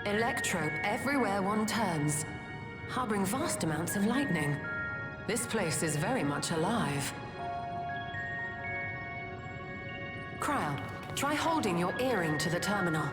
Electrope everywhere one turns, harboring vast amounts of lightning. This place is very much alive. Kryl, try holding your earring to the terminal.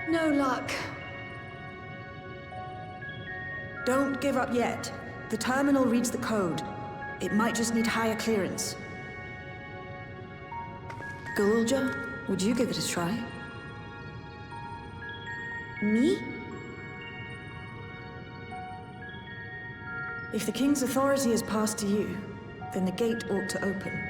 No luck. Don't give up yet. The terminal reads the code. It might just need higher clearance. Galulja, would you give it a try? Me? If the King's authority is passed to you, then the gate ought to open.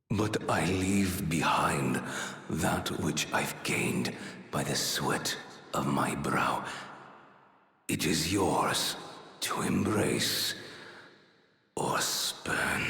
But I leave behind that which I've gained by the sweat of my brow. It is yours to embrace or spurn.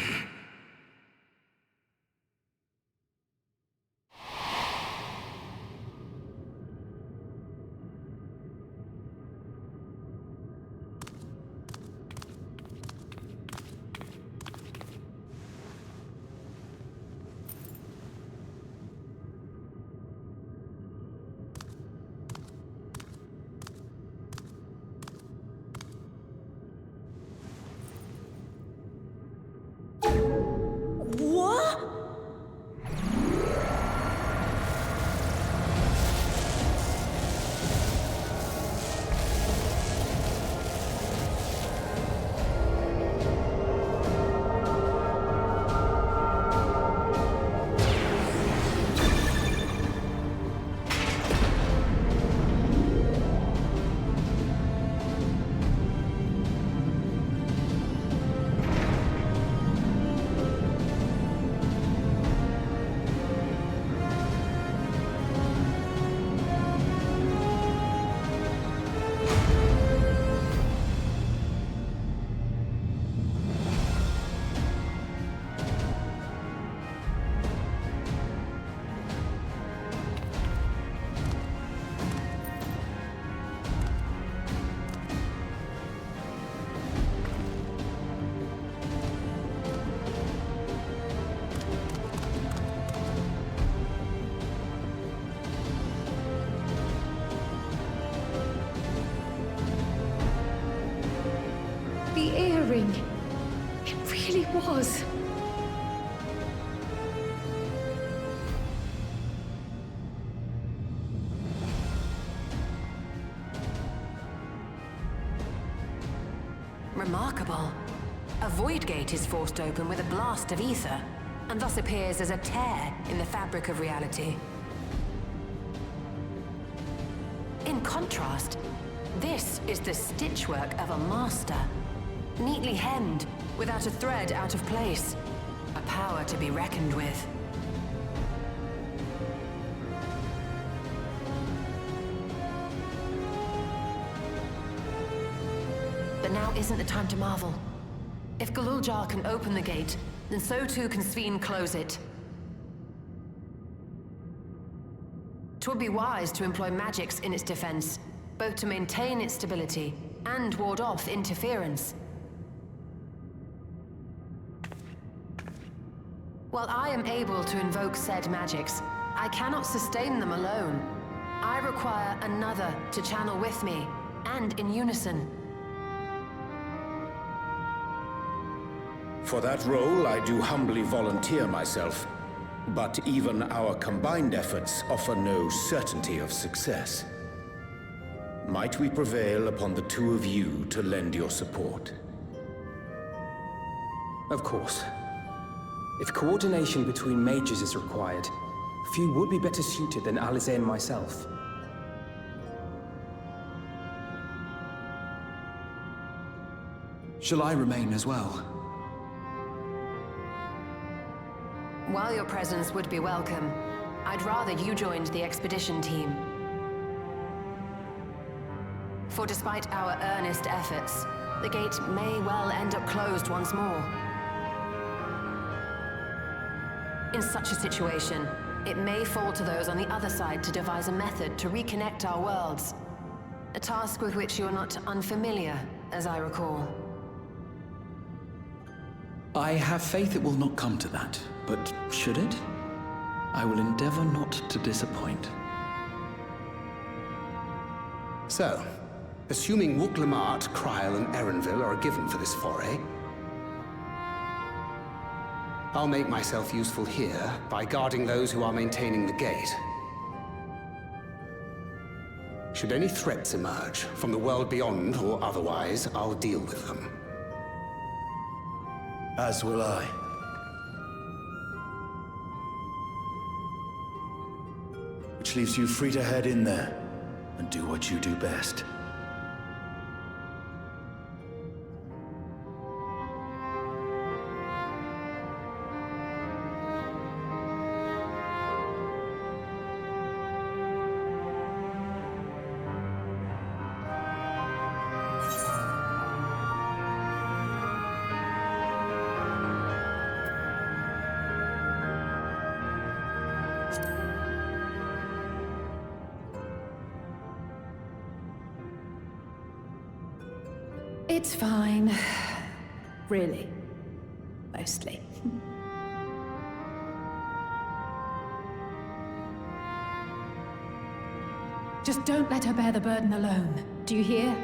The earring. It really was. Remarkable. A void gate is forced open with a blast of ether, and thus appears as a tear in the fabric of reality. In contrast, this is the stitchwork of a master. Neatly hemmed, without a thread out of place. A power to be reckoned with. But now isn't the time to marvel. If Galuljar can open the gate, then so too can Sveen close it. 'Twould be wise to employ magics in its defense, both to maintain its stability and ward off interference. While I am able to invoke said magics, I cannot sustain them alone. I require another to channel with me, and in unison. For that role, I do humbly volunteer myself. But even our combined efforts offer no certainty of success. Might we prevail upon the two of you to lend your support? Of course. If coordination between mages is required, few would be better suited than Alize and myself. Shall I remain as well? While your presence would be welcome, I'd rather you joined the expedition team. For despite our earnest efforts, the gate may well end up closed once more. In such a situation, it may fall to those on the other side to devise a method to reconnect our worlds. A task with which you're not unfamiliar, as I recall. I have faith it will not come to that, but should it? I will endeavor not to disappoint. So, assuming Wook-Lamart, Kryl, and Erenville are given for this foray, I'll make myself useful here by guarding those who are maintaining the gate. Should any threats emerge, from the world beyond or otherwise, I'll deal with them. As will I. Which leaves you free to head in there and do what you do best. It's fine. Really. Mostly. Just don't let her bear the burden alone. Do you hear?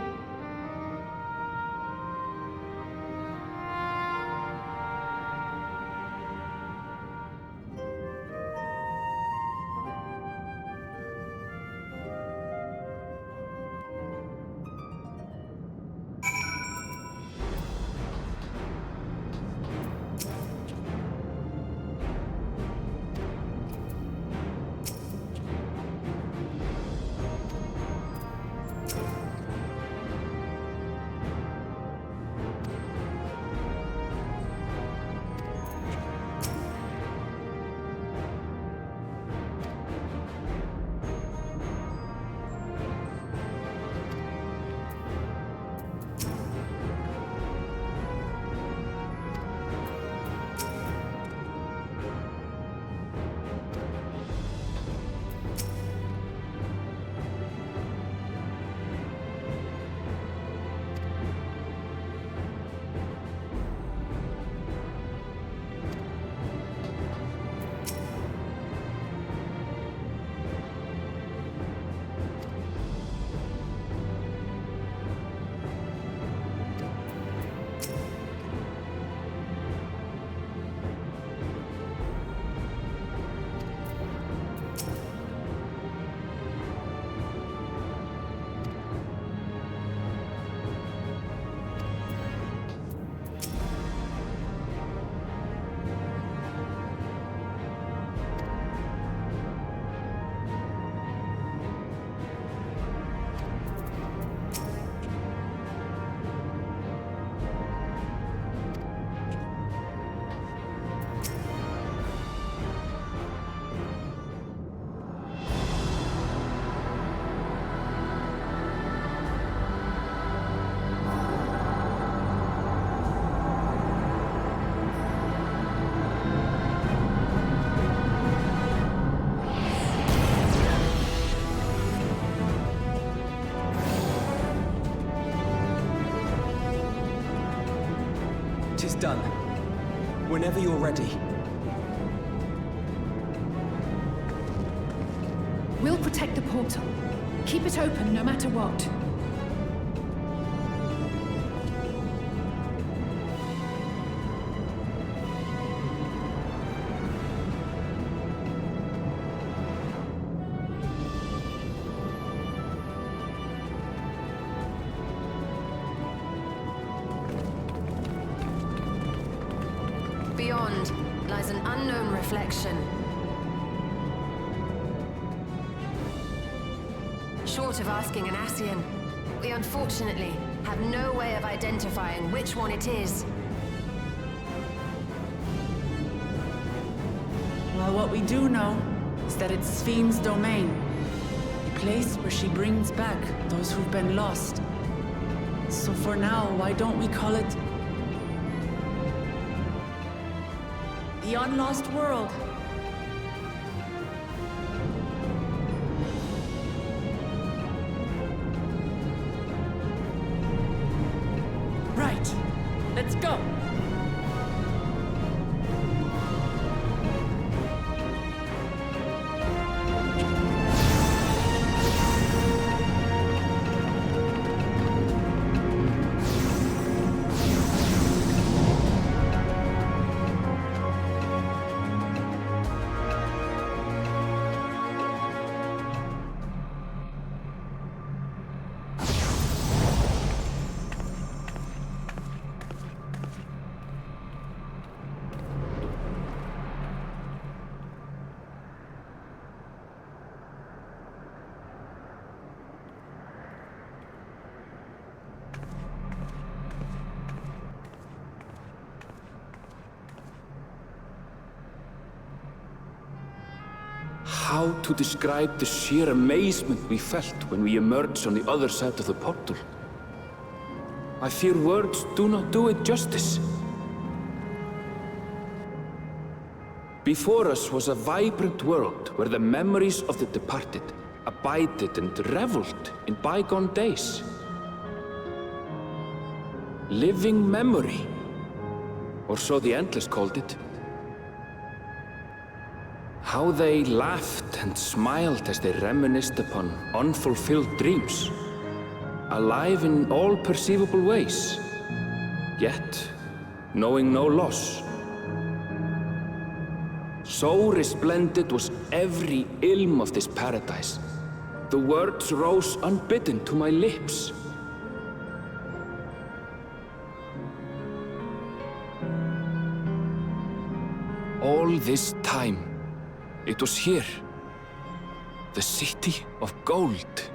Done. Whenever you're ready. We'll protect the portal. Keep it open no matter what. Beyond lies an unknown reflection. Short of asking an Ascian, we unfortunately have no way of identifying which one it is. Well, what we do know is that it's Fiend's domain. A place where she brings back those who've been lost. So for now, why don't we call it... the Unlost World? Right. Let's go. How to describe the sheer amazement we felt when we emerged on the other side of the portal? I fear words do not do it justice. Before us was a vibrant world where the memories of the departed abided and reveled in bygone days. Living memory, or so the Endless called it. How they laughed and smiled as they reminisced upon unfulfilled dreams, alive in all perceivable ways, yet knowing no loss. So resplendent was every ilm of this paradise. The words rose unbidden to my lips. All this time, it was here, the city of gold.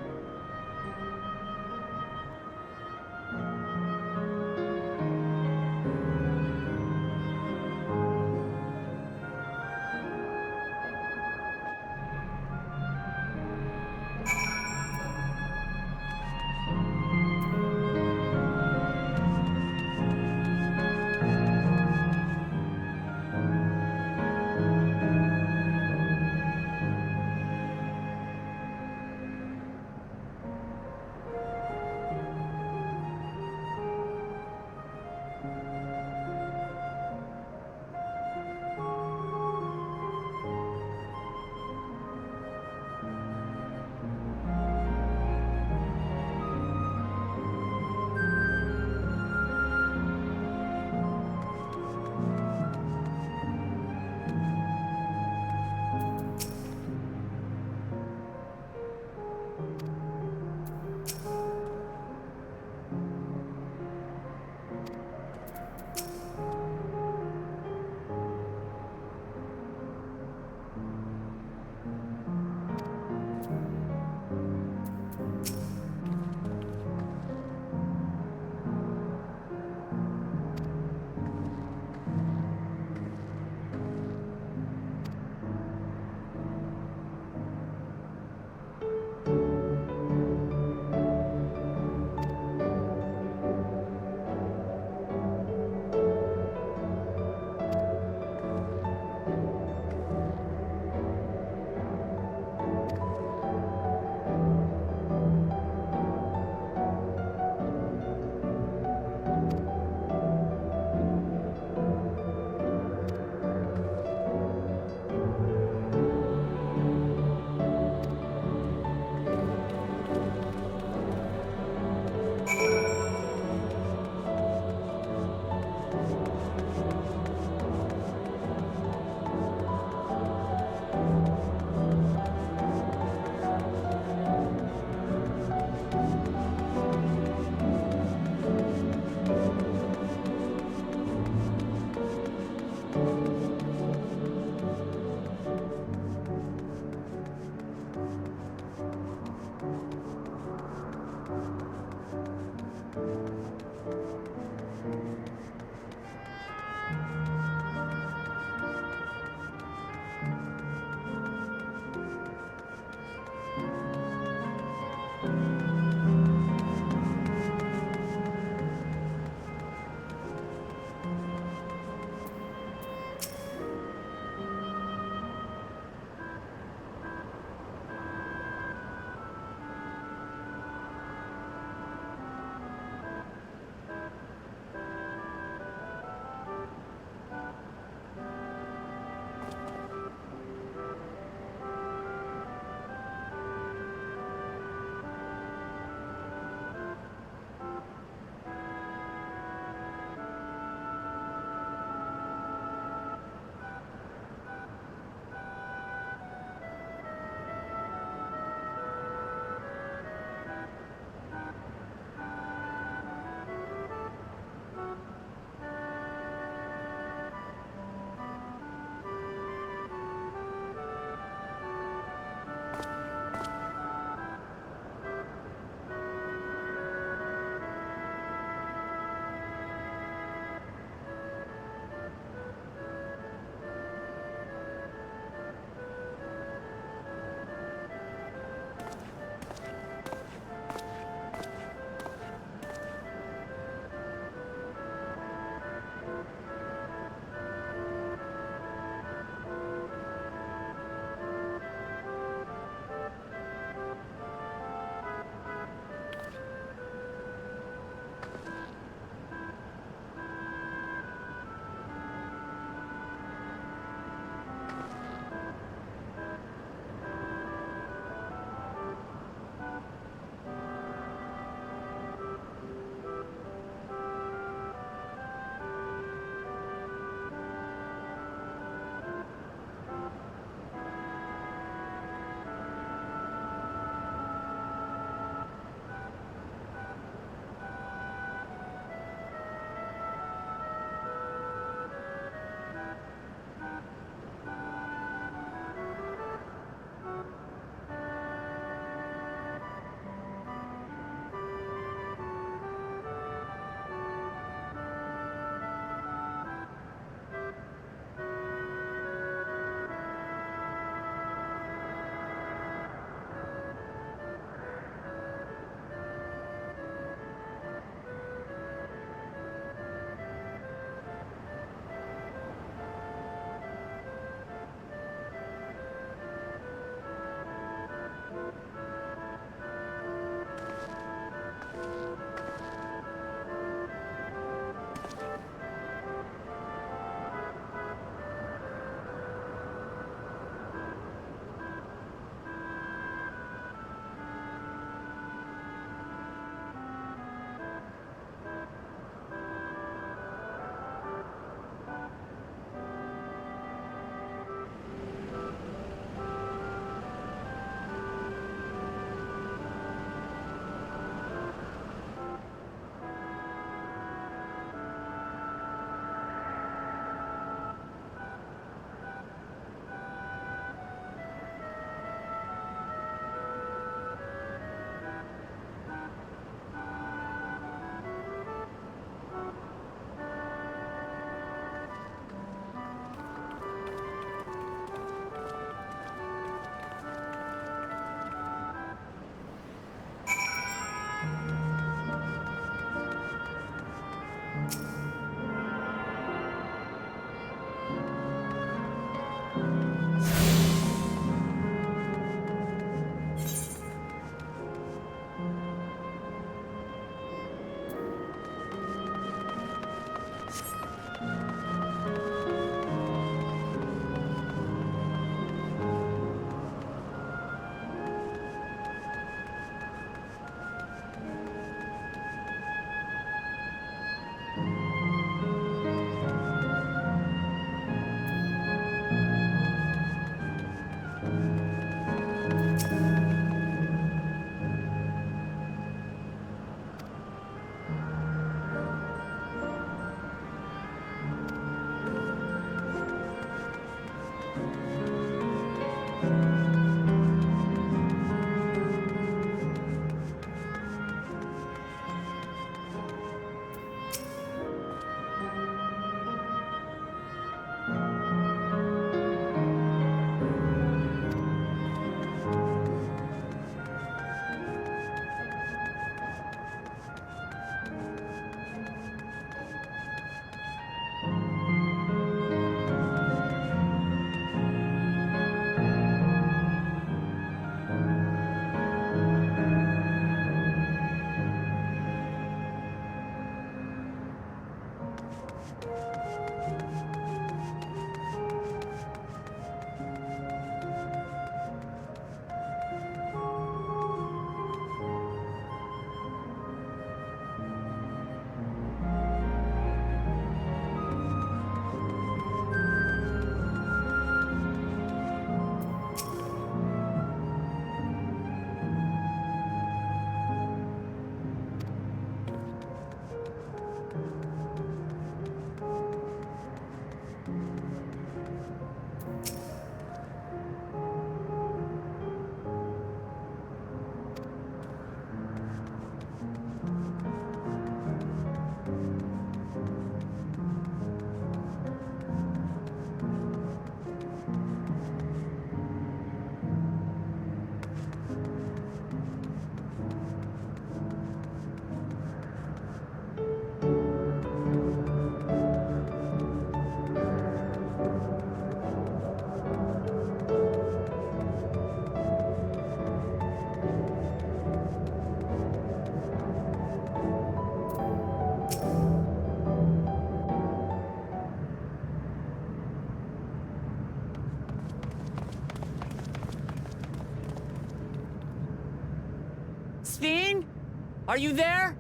Are you there?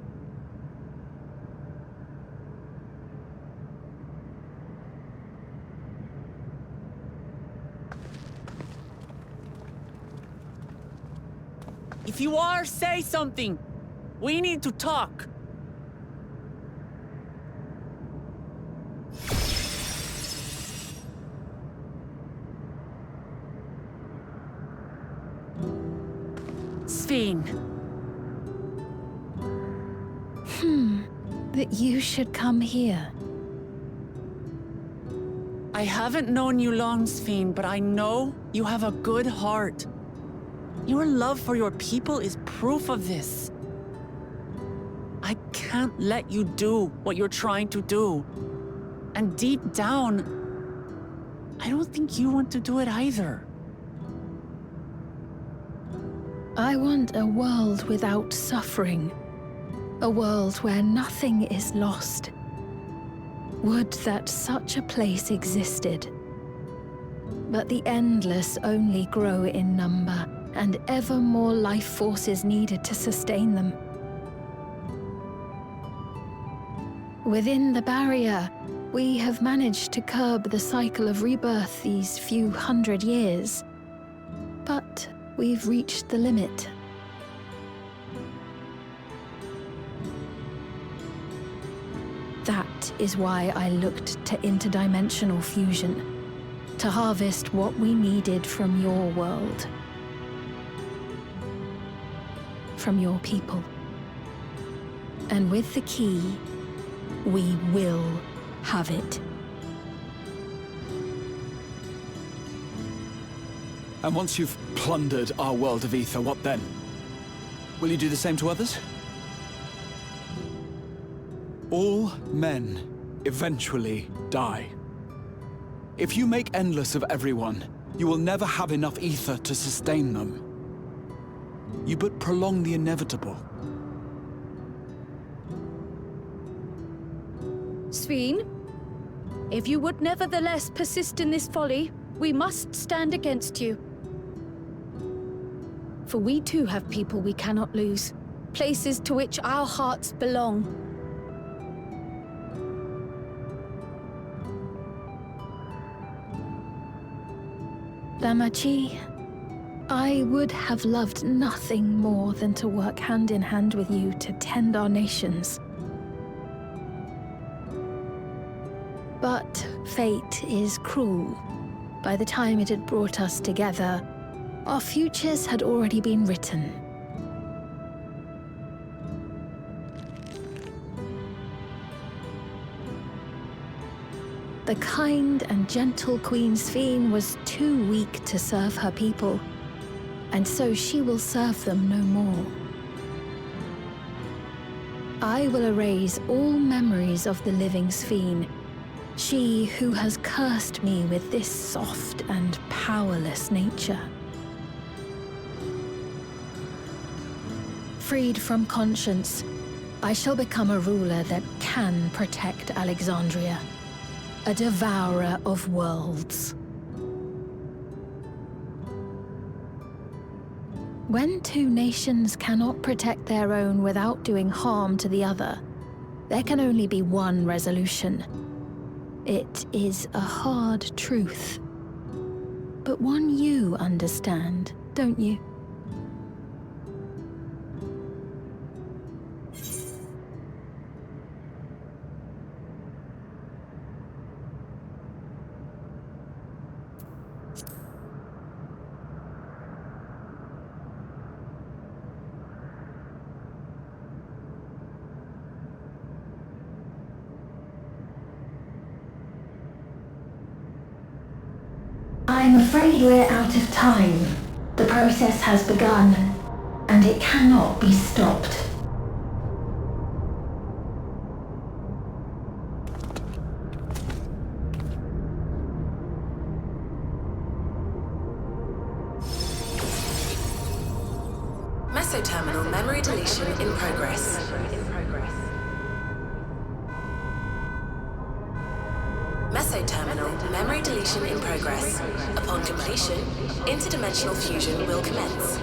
If you are, say something. We need to talk. Sphene. That you should come here. I haven't known you long, Sphene, but I know you have a good heart. Your love for your people is proof of this. I can't let you do what you're trying to do. And deep down, I don't think you want to do it either. I want a world without suffering. A world where nothing is lost. Would that such a place existed. But the endless only grow in number, and ever more life forces needed to sustain them. Within the barrier, we have managed to curb the cycle of rebirth these few hundred years. But we've reached the limit. That is why I looked to interdimensional fusion, to harvest what we needed from your world. From your people. And with the key, we will have it. And once you've plundered our world of ether, what then? Will you do the same to others? All men eventually die. If you make endless of everyone, you will never have enough ether to sustain them. You but prolong the inevitable. Sphene, if you would nevertheless persist in this folly, we must stand against you. For we too have people we cannot lose, places to which our hearts belong. Damachi, I would have loved nothing more than to work hand in hand with you to tend our nations. But fate is cruel. By the time it had brought us together, our futures had already been written. The kind and gentle Queen Sphene was too weak to serve her people, and so she will serve them no more. I will erase all memories of the living Sphene, she who has cursed me with this soft and powerless nature. Freed from conscience, I shall become a ruler that can protect Alexandria. A devourer of worlds. When two nations cannot protect their own without doing harm to the other, there can only be one resolution. It is a hard truth, but one you understand, don't you? I'm afraid we're out of time. The process has begun, and it cannot be stopped. Mesoterminal memory deletion in progress. Mesoterminal memory deletion in progress. Upon completion, interdimensional fusion will commence.